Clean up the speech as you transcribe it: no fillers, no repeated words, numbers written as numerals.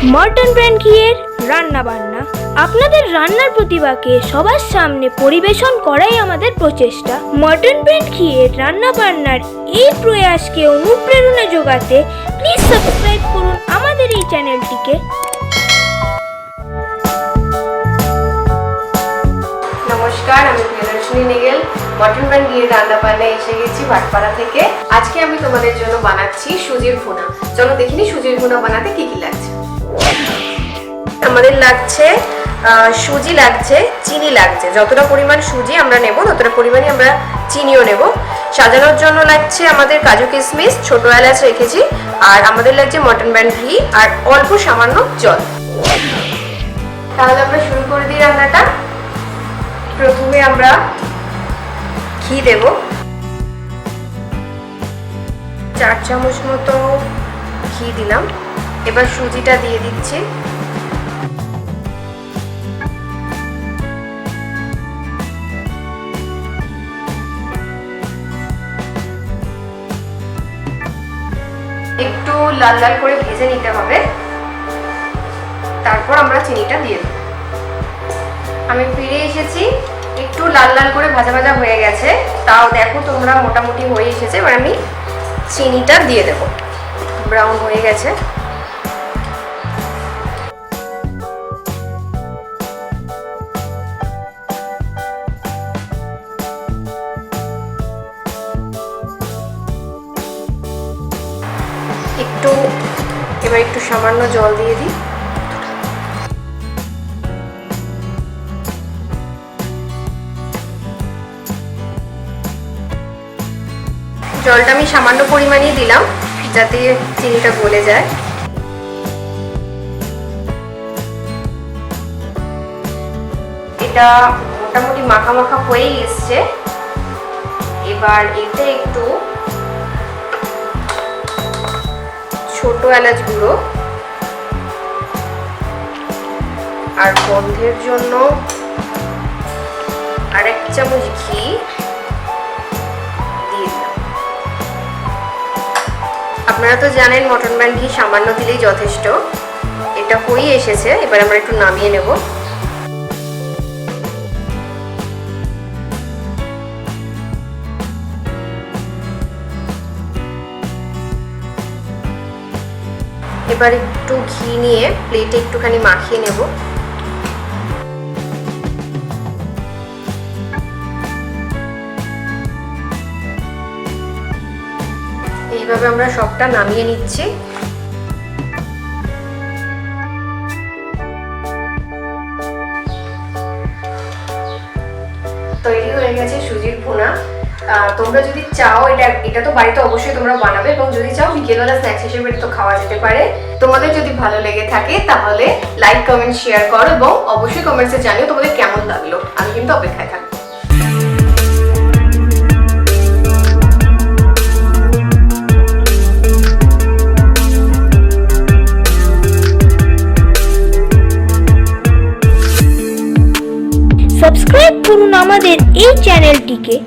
মর্টন brand ঘিয়ের রান্না বান্না। আপনাদের রান্নার প্রতিভাকে সবার সামনে পরিবেশন করাই আমাদের প্রচেষ্টা। মর্টন ব্র্যান্ড ঘিয়ের রান্না বান্নার এই প্রয়াসকে অনুপ্রেরণা যোগাতে প্লিজ সাবস্ক্রাইব করুন আমাদের এই চ্যানেলটিকে। নমস্কার, আমি প্রিয়দর্শিনী নেগেল। মর্টন ব্র্যান্ড ঘিয়ের রান্না বান্নায় এসে গেছি ভাটপাড়া থেকে। আজকে আমি তোমাদের জন্য বানাচ্ছি সুজির ভুনা। চলো দেখিনি সুজির ভুনা বানাতে কি কি লাগছে। আমাদের লাগছে সুজি, লাগছে চিনি, লাগছে যতটা পরিমাণ সুজি আমরা নেব ততটা পরিমাণই আমরা চিনিও নেব। সাজানোর জন্য লাগছে আমাদের কাজু কিশমিশ, ছোট এলাচ রেখেছি, আর আমাদের লাগছে মর্টন ব্র্যান্ড ঘি আর অল্প সামান্য জল। তাহলে আমরা শুরু করে দিই রান্নাটা। প্রথমে আমরা ঘি দেব, 4 চামচ মতো ঘি দিলাম। এবার সুজিটা দিয়ে দিচ্ছি। একটু লাল লাল করে ভেজে নিতে হবে, তারপর আমরা চিনিটা দিয়ে দেব। আমি ফিরে এসেছি, একটু লাল লাল করে ভাজা ভাজা হয়ে গেছে, তাও দেখো তোমরা মোটামুটি হয়ে এসেছে। এবার আমি চিনিটা দিয়ে দেব, ব্রাউন হয়ে গেছে। এবার একটু সামান্য জল দিয়ে দিই। জলটা আমি সামান্য পরিমাণেই দিলাম যাতে চিনিটা গলে যায়। এটা মোটামুটি মাখা মাখা হয়েই এসছে। এবার এতে একটু ছোট এলাচ গুঁড়ো আর গন্ধের জন্য আর 1 চামচ ঘি দিয়ে দিলাম। আপনারা তো জানেন মর্টন ব্র্যান্ড ঘি সামান্য দিলেই যথেষ্ট। এটা হয়ে এসেছে, এবার আমরা একটু নামিয়ে নেব। এবার একটু ঘি নিয়ে প্লেটে একটুখানি মাখিয়ে নেব। এইভাবে আমরা সবটা নামিয়ে নিচ্ছি। তৈরি হয়ে গেছে সুজির ভুনা। তোমরা যদি চাও এটা তো বাড়িতে অবশ্যই তোমরা বানাবে, এবং যদি চাও বিকেলবেলা স্ন্যাক্স হিসেবে তো খাওয়া যেতে পারে। তোমাদের যদি ভালো লেগে থাকে তাহলে লাইক, কমেন্ট, শেয়ার করো, এবং অবশ্যই কমেন্টসে জানিও তোমাদের কেমন লাগলো। আমি কিন্তু অপেক্ষায় থাকবো। সাবস্ক্রাইব করুন আমাদের এই চ্যানেলটিকে।